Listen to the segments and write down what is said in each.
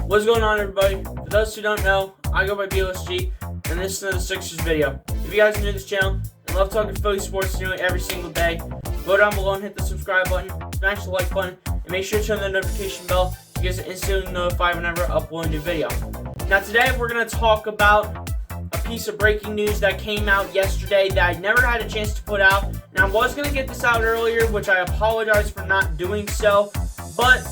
What's going on, everybody? For those who don't know, I go by BLSG, and this is another Sixers video. If you guys are new to this channel and love talking Philly sports nearly every single day, go down below and hit the subscribe button, smash the like button, and make sure to turn the notification bell so you guys are instantly notified whenever I upload a new video. Now today we're going to talk about a piece of breaking news that came out yesterday that I never had a chance to put out. Now I was going to get this out earlier, which I apologize for not doing so, but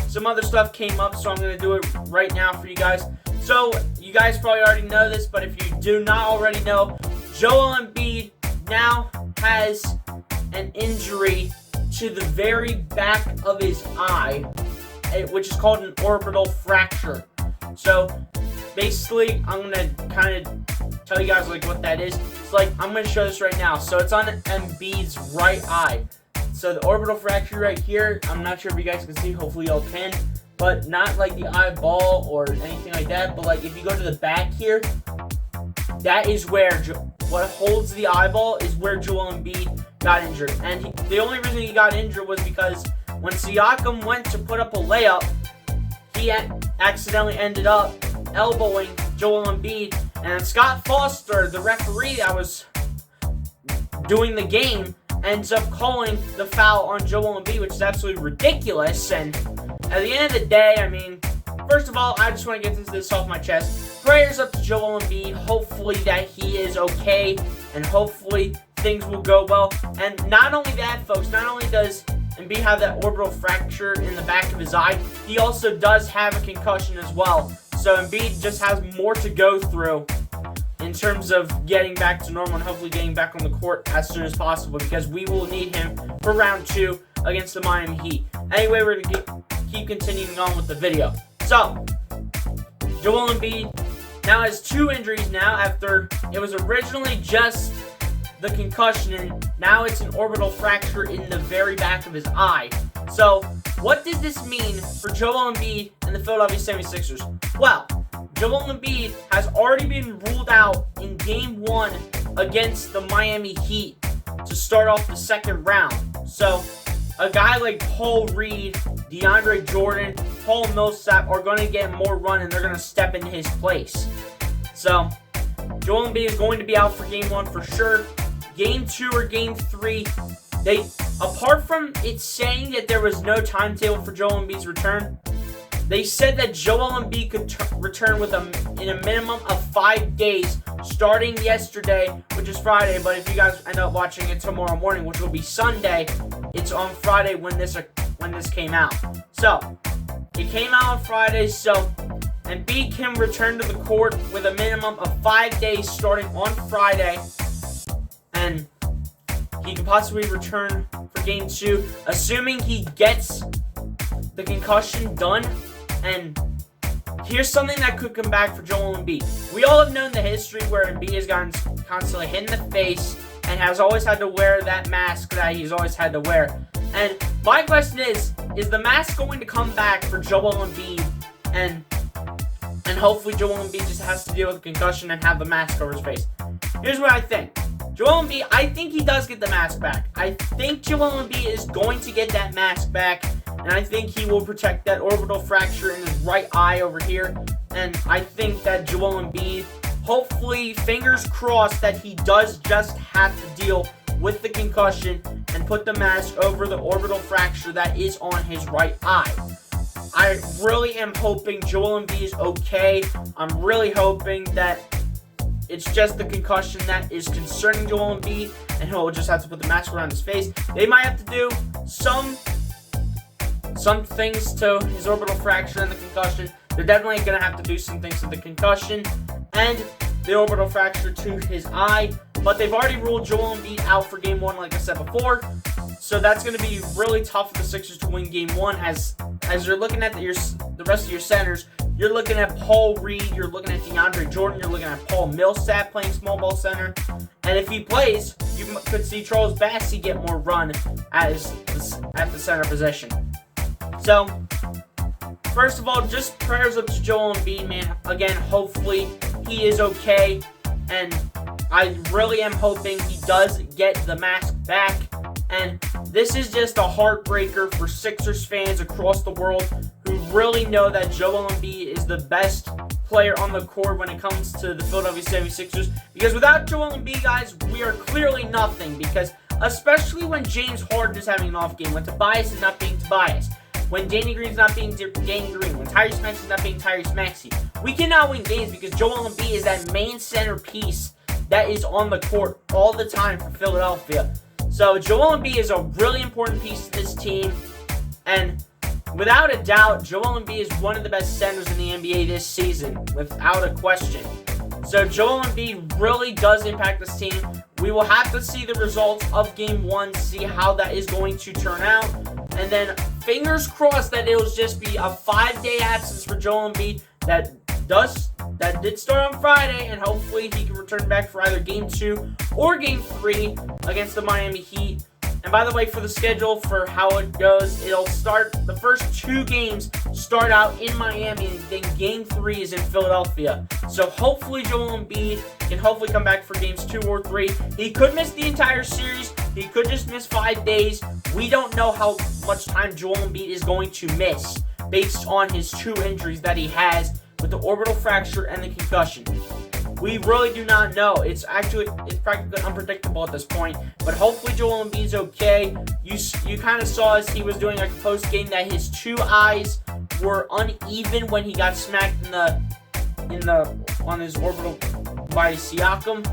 some other stuff came up, so I'm going to do it right now for you guys. So, you guys probably already know this, but if you do not already know, Joel Embiid now has an injury to the very back of his eye, which is called an orbital fracture. So, basically, I'm going to kind of tell you guys what that is. It's I'm going to show this right now. So, it's on Embiid's right eye. So the orbital fracture right here, I'm not sure if you guys can see, hopefully y'all can, but not the eyeball or anything like that, but if you go to the back here, that is where, what holds the eyeball is where Joel Embiid got injured. And the only reason he got injured was because when Siakam went to put up a layup, he accidentally ended up elbowing Joel Embiid, and Scott Foster, the referee that was doing the game, ends up calling the foul on Joel Embiid, which is absolutely ridiculous. And at the end of the day, I mean, first of all, I just want to get this off my chest. Prayers up to Joel Embiid. Hopefully that he is okay, and hopefully things will go well. And not only that, folks, not only does Embiid have that orbital fracture in the back of his eye, he also does have a concussion as well. So Embiid just has more to go through in terms of getting back to normal and hopefully getting back on the court as soon as possible, because we will need him for round 2 against the Miami Heat. Anyway, we're going to keep continuing on with the video. So, Joel Embiid now has 2 injuries now after it was originally just the concussion, and now it's an orbital fracture in the very back of his eye. So, what does this mean for Joel Embiid and the Philadelphia 76ers? Well, Joel Embiid has already been ruled out in Game 1 against the Miami Heat to start off the second round. So, a guy like Paul Reed, DeAndre Jordan, Paul Millsap are going to get more run, and they're going to step into his place. So, Joel Embiid is going to be out for Game 1 for sure. Game 2 or Game 3, apart from it saying that there was no timetable for Joel Embiid's return, they said that Joel Embiid could return in a minimum of 5 days, starting yesterday, which is Friday. But if you guys end up watching it tomorrow morning, which will be Sunday, it's on Friday when this came out. So, it came out on Friday, so Embiid can return to the court with a minimum of 5 days starting on Friday, and he could possibly return for Game 2, assuming he gets the concussion done. And here's something that could come back for Joel Embiid. We all have known the history where Embiid has gotten constantly hit in the face and has always had to wear that mask that he's always had to wear. And my question is the mask going to come back for Joel Embiid? And hopefully Joel Embiid just has to deal with the concussion and have the mask over his face. Here's what I think. Joel Embiid, I think he does get the mask back. I think Joel Embiid is going to get that mask back, and I think he will protect that orbital fracture in his right eye over here. And I think that Joel Embiid, hopefully, fingers crossed, that he does just have to deal with the concussion and put the mask over the orbital fracture that is on his right eye. I really am hoping Joel Embiid is okay. I'm really hoping that it's just the concussion that is concerning Joel Embiid, and he'll just have to put the mask around his face. They might have to do some things to his orbital fracture and the concussion. They're definitely going to have to do some things to the concussion and the orbital fracture to his eye. But they've already ruled Joel Embiid out for Game 1, like I said before. So that's going to be really tough for the Sixers to win Game 1. As you're looking at the rest of your centers, you're looking at Paul Reed, you're looking at DeAndre Jordan, you're looking at Paul Millsap playing small ball center. And if he plays, you could see Charles Bassey get more run at the center position. So, first of all, just prayers up to Joel Embiid, man. Again, hopefully he is okay. And I really am hoping he does get the mask back. And this is just a heartbreaker for Sixers fans across the world who really know that Joel Embiid is the best player on the court when it comes to the Philadelphia 76ers. Because without Joel Embiid, guys, we are clearly nothing. Because especially when James Harden is having an off game, when Tobias is not being Tobias, when Danny Green's not being Danny Green, when Tyrese Maxey's not being Tyrese Maxey, we cannot win games because Joel Embiid is that main centerpiece that is on the court all the time for Philadelphia. So Joel Embiid is a really important piece to this team, and without a doubt, Joel Embiid is one of the best centers in the NBA this season, without a question. So Joel Embiid really does impact this team. We will have to see the results of Game 1, see how that is going to turn out. And then fingers crossed that it'll just be a 5-day absence for Joel Embiid that did start on Friday, and hopefully he can return back for either Game 2 or Game 3 against the Miami Heat. And by the way, for the schedule, for how it goes, it'll start, the first 2 games start out in Miami, and then Game 3 is in Philadelphia. So hopefully Joel Embiid can hopefully come back for Games 2 or 3. He could miss the entire series. He could just miss 5 days. We don't know how much time Joel Embiid is going to miss based on his 2 injuries that he has with the orbital fracture and the concussion. We really do not know. It's practically unpredictable at this point. But hopefully Joel Embiid's okay. You kind of saw as he was doing like a post game that his 2 eyes were uneven when he got smacked on his orbital by Siakam.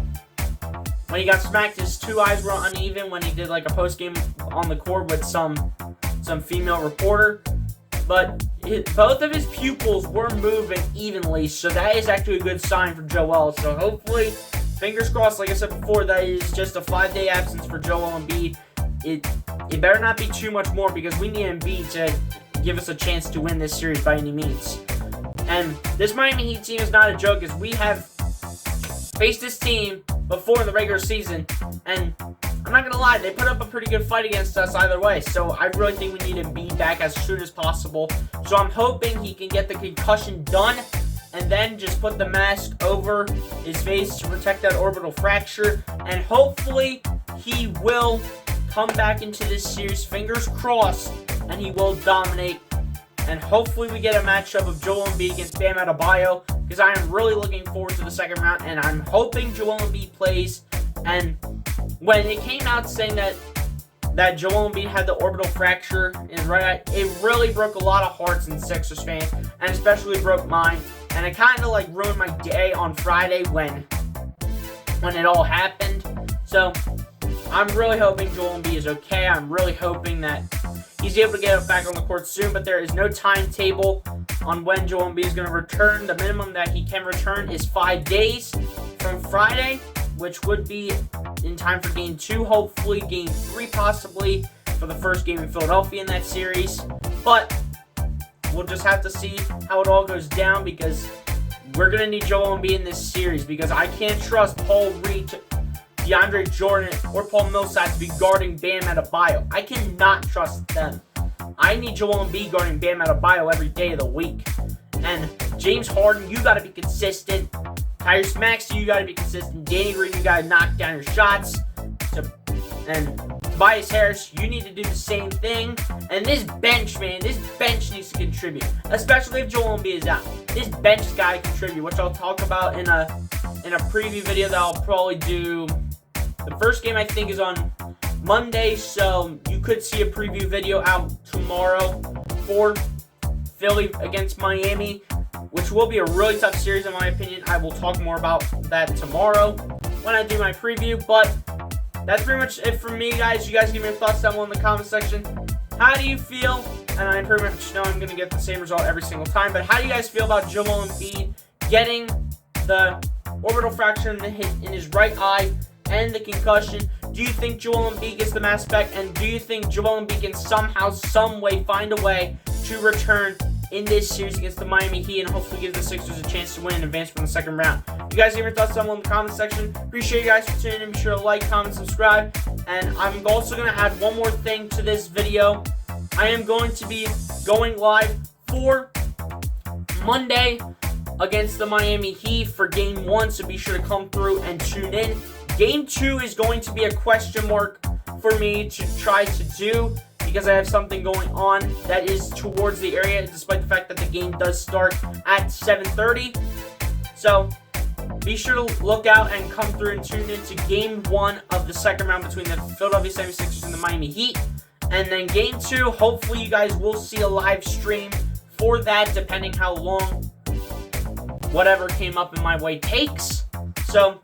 When he got smacked, his 2 eyes were uneven when he did like a post game on the court with some female reporter. But both of his pupils were moving evenly, so that is actually a good sign for Joel. So hopefully, fingers crossed, like I said before, that is just a 5-day absence for Joel Embiid. It better not be too much more because we need Embiid to give us a chance to win this series by any means. And this Miami Heat team is not a joke, as we have faced this team before in the regular season, and I'm not going to lie, they put up a pretty good fight against us either way, so I really think we need Embiid back as soon as possible. So I'm hoping he can get the concussion done and then just put the mask over his face to protect that orbital fracture, and hopefully he will come back into this series, fingers crossed, and he will dominate. And hopefully we get a matchup of Joel Embiid against Bam Adebayo, because I am really looking forward to the second round, and I'm hoping Joel Embiid plays. And when it came out saying that Joel Embiid had the orbital fracture in his right eye, it really broke a lot of hearts in Sixers fans, and especially broke mine. And it kind of like ruined my day on Friday when it all happened. So I'm really hoping Joel Embiid is okay. I'm really hoping that he's able to get back on the court soon, but there is no timetable on when Joel Embiid is going to return. The minimum that he can return is 5 days from Friday, which would be in time for Game 2, hopefully Game 3 possibly, for the first game in Philadelphia in that series. But we'll just have to see how it all goes down, because we're going to need Joel Embiid in this series, because I can't trust Paul Reed, DeAndre Jordan, or Paul Millsap to be guarding Bam Adebayo. I cannot trust them. I need Joel Embiid guarding Bam Adebayo every day of the week. And James Harden, you got to be consistent. Tyrese Maxey, you got to be consistent. Danny Green, you got to knock down your shots. And Tobias Harris, you need to do the same thing. And this bench, man, this bench needs to contribute, especially if Joel Embiid is out. This bench has got to contribute, which I'll talk about in a preview video that I'll probably do. The first game, I think, is on Monday, so you could see a preview video out tomorrow for Philly against Miami, which will be a really tough series in my opinion. I will talk more about that tomorrow when I do my preview, but that's pretty much it for me, guys. You guys give me your thoughts down below in the comment section. How do you feel? And I pretty much know I'm going to get the same result every single time, but how do you guys feel about Joel Embiid getting the orbital fracture in his right eye and the concussion? Do you think Joel Embiid gets the mask back? And do you think Joel Embiid can somehow, some way, find a way to return in this series against the Miami Heat and hopefully give the Sixers a chance to win and advance from the second round? You guys give your thoughts down below in the comment section. Appreciate you guys for tuning in. Be sure to like, comment, subscribe. And I'm also going to add one more thing to this video. I am going to be going live for Monday against the Miami Heat for Game 1, so be sure to come through and tune in. Game 2 is going to be a question mark for me to try to do, because I have something going on that is towards the area, despite the fact that the game does start at 7:30. So be sure to look out and come through and tune in to Game 1 of the second round between the Philadelphia 76ers and the Miami Heat. And then Game 2, hopefully you guys will see a live stream for that, depending how long whatever came up in my way takes. So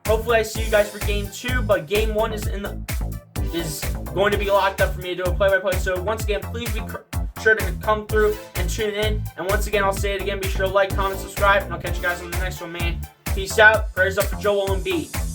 hopefully I see you guys for Game 2, but Game 1 is going to be locked up for me to do a play-by-play. So once again, please be sure to come through and tune in. And once again, I'll say it again, be sure to like, comment, subscribe, and I'll catch you guys on the next one, man. Peace out. Prayers up for Joel Embiid.